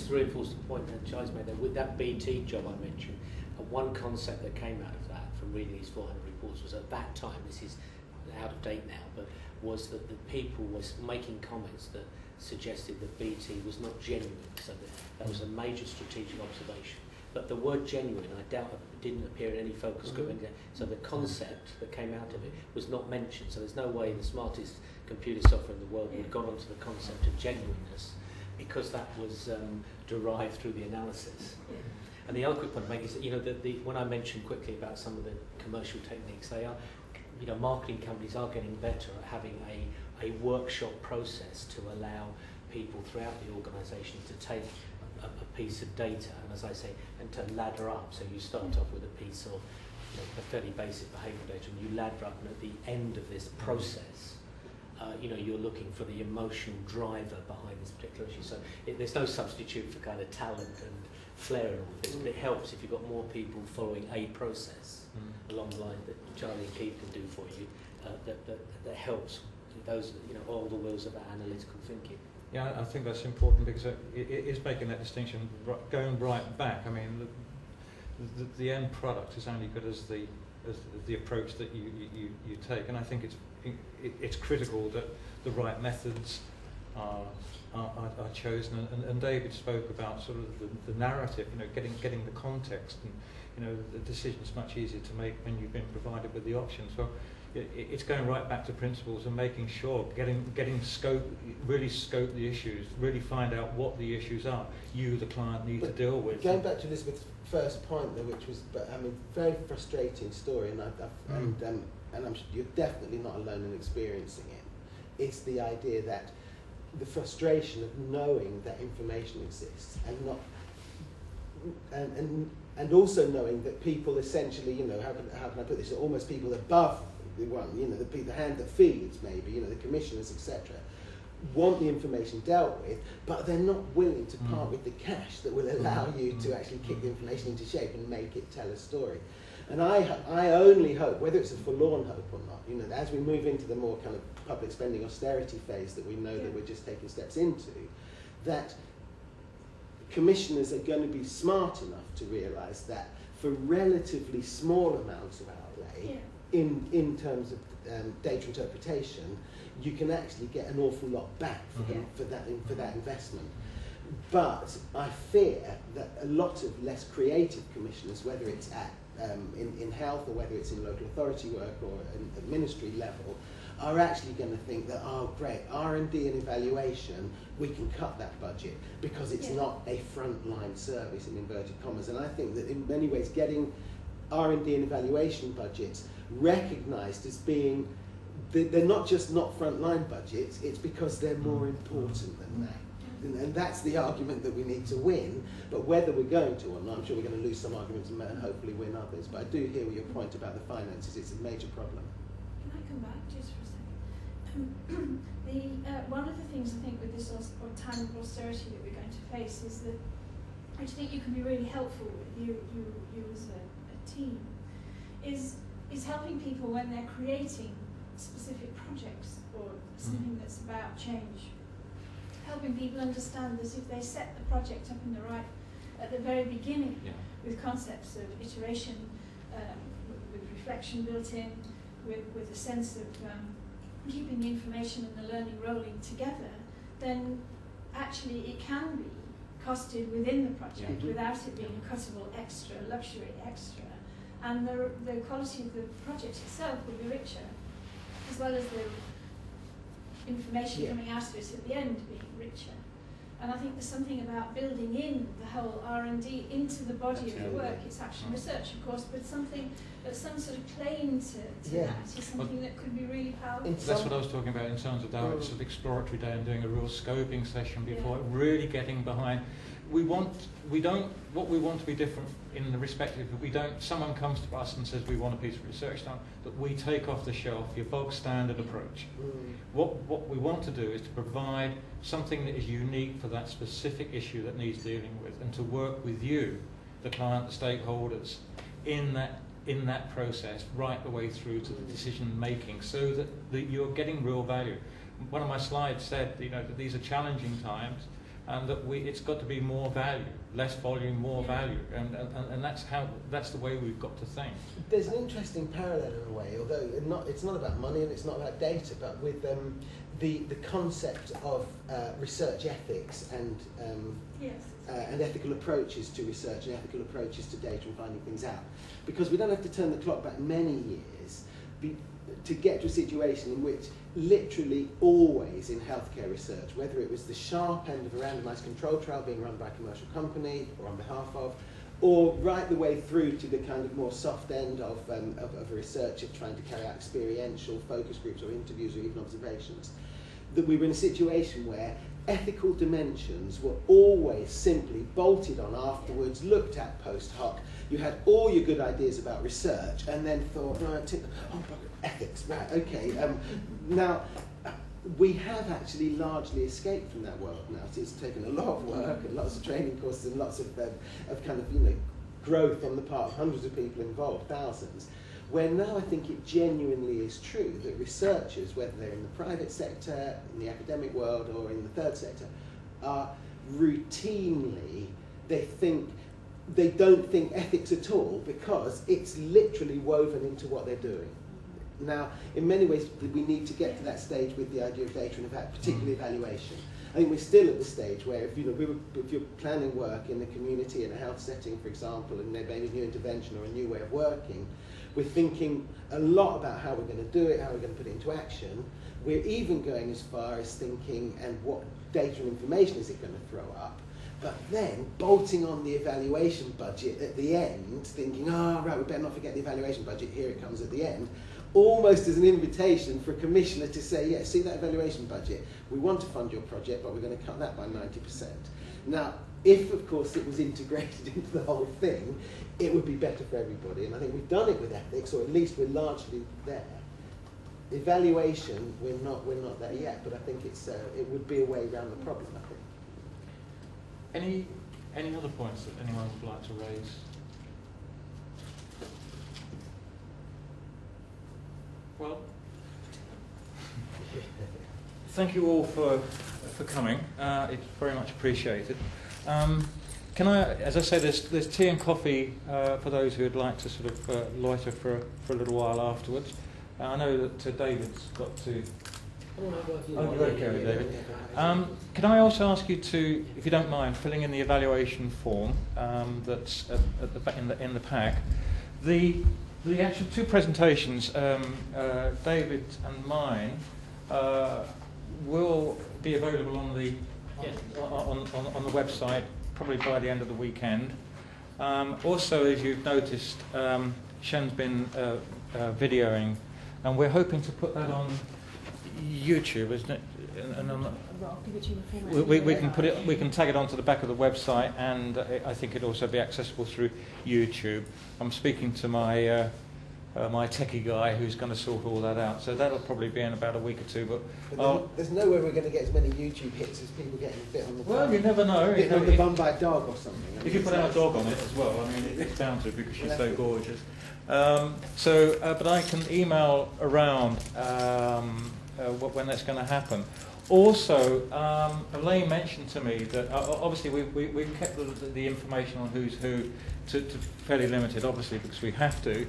just to reinforce the point that Charlie's made there, with that BT job I mentioned, one concept that came out of that from reading these 400 reports was at that time, this is out of date now, but was that the people was making comments that suggested that BT was not genuine. So that was a major strategic observation. But the word genuine, I doubt it didn't appear in any focus group. So the concept that came out of it was not mentioned. So there's no way the smartest computer software in the world would have gone onto the concept of genuineness, because that was derived through the analysis. And the other quick point to make is that, you know, when I mentioned quickly about some of the commercial techniques, they are, you know, marketing companies are getting better at having a workshop process to allow people throughout the organisation to take a piece of data, and as I say, and to ladder up. So you start off with a piece of, you know, a fairly basic behavioural data, and you ladder up, and at the end of this process, you know, you're looking for the emotional driver behind this particular issue. So there's no substitute for kind of talent and flair and all of this, but it helps if you've got more people following a process along the line that Charlie and Keith can do for you, that helps those, you know, all the wheels of that analytical thinking. Yeah, I think that's important, because it is making that distinction, going right back. I mean, the end product is only good as the approach that you take, and I think it's critical that the right methods are chosen. And David spoke about sort of the narrative, you know, getting the context, and, you know, the decision's much easier to make when you've been provided with the options. So it's going right back to principles and making sure, getting scope, really scope the issues, really find out what the issues are you, the client, need to deal with. Going back to Elizabeth's first point, though, which was, I mean, very frustrating story, and you're definitely not alone in experiencing it. It's the idea that the frustration of knowing that information exists and not, and also knowing that people essentially, you know, how can I put this? Almost people above the one, you know, the hand that feeds, maybe, you know, the commissioners, etc., want the information dealt with, but they're not willing to part with the cash that will allow you to actually kick the information into shape and make it tell a story. And I only hope, whether it's a forlorn hope or not, you know, as we move into the more kind of public spending austerity phase that we know that we're just taking steps into, that commissioners are going to be smart enough to realise that for relatively small amounts of outlay, in terms of data interpretation, you can actually get an awful lot back for that investment. But I fear that a lot of less creative commissioners, whether it's at in health or whether it's in local authority work or at ministry level, are actually going to think that, oh great, R&D and evaluation, we can cut that budget because it's not a frontline service in inverted commas. And I think that in many ways getting R&D and evaluation budgets recognised as being, they're not just not frontline budgets, it's because they're more important than that. And that's the argument that we need to win, but whether we're going to or not, I'm sure we're going to lose some arguments and hopefully win others. But I do hear your point about the finances, it's a major problem. Can I come back just for a second? One of the things I think with this time of austerity that we're going to face is that, which I think you can be really helpful with, you as a team, is helping people when they're creating specific projects or something that's about change. Helping people understand that if they set the project up in the right, at the very beginning, with concepts of iteration, with reflection built in, with a sense of keeping the information and the learning rolling together, then actually it can be costed within the project without it being a cuttable extra, luxury extra, and the quality of the project itself will be richer, as well as the information coming out of it at the end being richer. And I think there's something about building in the whole R&D into the body of the work. It's action research, of course, but something that's some sort of claim to that is something that could be really powerful. That's what I was talking about in terms of that sort of exploratory day and doing a real scoping session before, really getting behind. What we want to be different in the respect of, someone comes to us and says we want a piece of research done, that we take off the shelf your bog standard approach. What we want to do is to provide something that is unique for that specific issue that needs dealing with, and to work with you, the client, the stakeholders, in that process right the way through to the decision making, so that you're getting real value. One of my slides said, that these are challenging times, and that it's got to be more value, less volume, more value, and that's the way we've got to think. There's an interesting parallel in a way, although it's not about money and it's not about data, but with the concept of research ethics and ethical approaches to research and ethical approaches to data and finding things out. Because we don't have to turn the clock back many years to get to a situation in which literally always in healthcare research, whether it was the sharp end of a randomised control trial being run by a commercial company or on behalf of, or right the way through to the kind of more soft end of a researcher trying to carry out experiential focus groups or interviews or even observations, that we were in a situation where ethical dimensions were always simply bolted on afterwards, looked at post hoc. You had all your good ideas about research and then thought, right, ethics, right, okay. Now, we have actually largely escaped from that world now. It's taken a lot of work and lots of training courses and lots of kind of, growth on the part of hundreds of people involved, thousands, where now I think it genuinely is true that researchers, whether they're in the private sector, in the academic world, or in the third sector, are routinely, they don't think ethics at all because it's literally woven into what they're doing. Now, in many ways, we need to get to that stage with the idea of data and particularly evaluation. I think we're still at the stage where if you're planning work in the community, in a health setting, for example, and maybe a new intervention or a new way of working, we're thinking a lot about how we're going to do it, how we're going to put it into action. We're even going as far as thinking, and what data and information is it going to throw up? But then bolting on the evaluation budget at the end, thinking, right, we better not forget the evaluation budget, here it comes at the end, almost as an invitation for a commissioner to say, yeah, see that evaluation budget, we want to fund your project, but we're going to cut that by 90%. Now, if, of course, it was integrated into the whole thing, it would be better for everybody. And I think we've done it with ethics, or at least we're largely there. Evaluation, we're not there yet, but I think it would be a way around the problem, I think. Any other points that anyone would like to raise? Well, thank you all for coming. It's very much appreciated. Can I, as I say, there's tea and coffee for those who would like to sort of loiter for a little while afterwards. I know that David's got to. Oh, you're okay with David. Can I also ask you to, if you don't mind, filling in the evaluation form that's at the back in the pack. The actual two presentations, David and mine, will be available on the on the website probably by the end of the weekend. Also, as you've noticed, Shen's been videoing, and we're hoping to put that on YouTube, isn't it? And I'll give it to you in the format. we can put it. We can tag it onto the back of the website, and I think it'll also be accessible through YouTube. I'm speaking to my my techie guy who's going to sort all that out. So that'll probably be in about a week or two. But there's no way we're going to get as many YouTube hits as people getting bit on the bum. Well, you never know. Bit on the bum by a dog or something. If you put our dog on it as well, I mean, it's bound to because she's so gorgeous. But I can email around when that's going to happen. Also, Elaine mentioned to me that obviously we've kept the information on who's who to fairly limited, obviously, because we have to.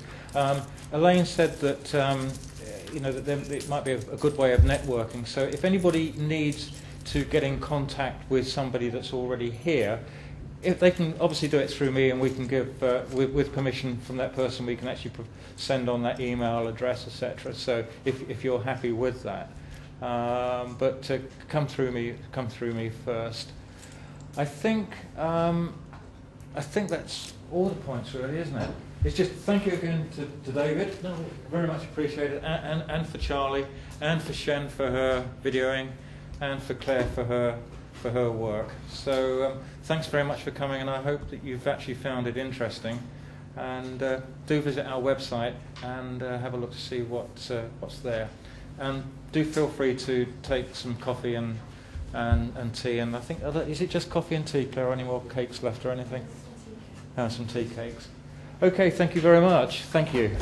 Elaine said that that it might be a good way of networking. So if anybody needs to get in contact with somebody that's already here, if they can obviously do it through me, and we can give, with permission from that person, we can actually send on that email address, etc. So if you're happy with that, but come through me first. I think that's all the points, really, isn't it? It's just thank you again to David. No, very much appreciated, and for Charlie, and for Shen for her videoing, and for Claire for her work. So thanks very much for coming, and I hope that you've actually found it interesting. And do visit our website and have a look to see what's there. And do feel free to take some coffee and tea. And I think, is it just coffee and tea, Claire, or any more cakes left or anything? Some tea cakes. Okay, thank you very much. Thank you.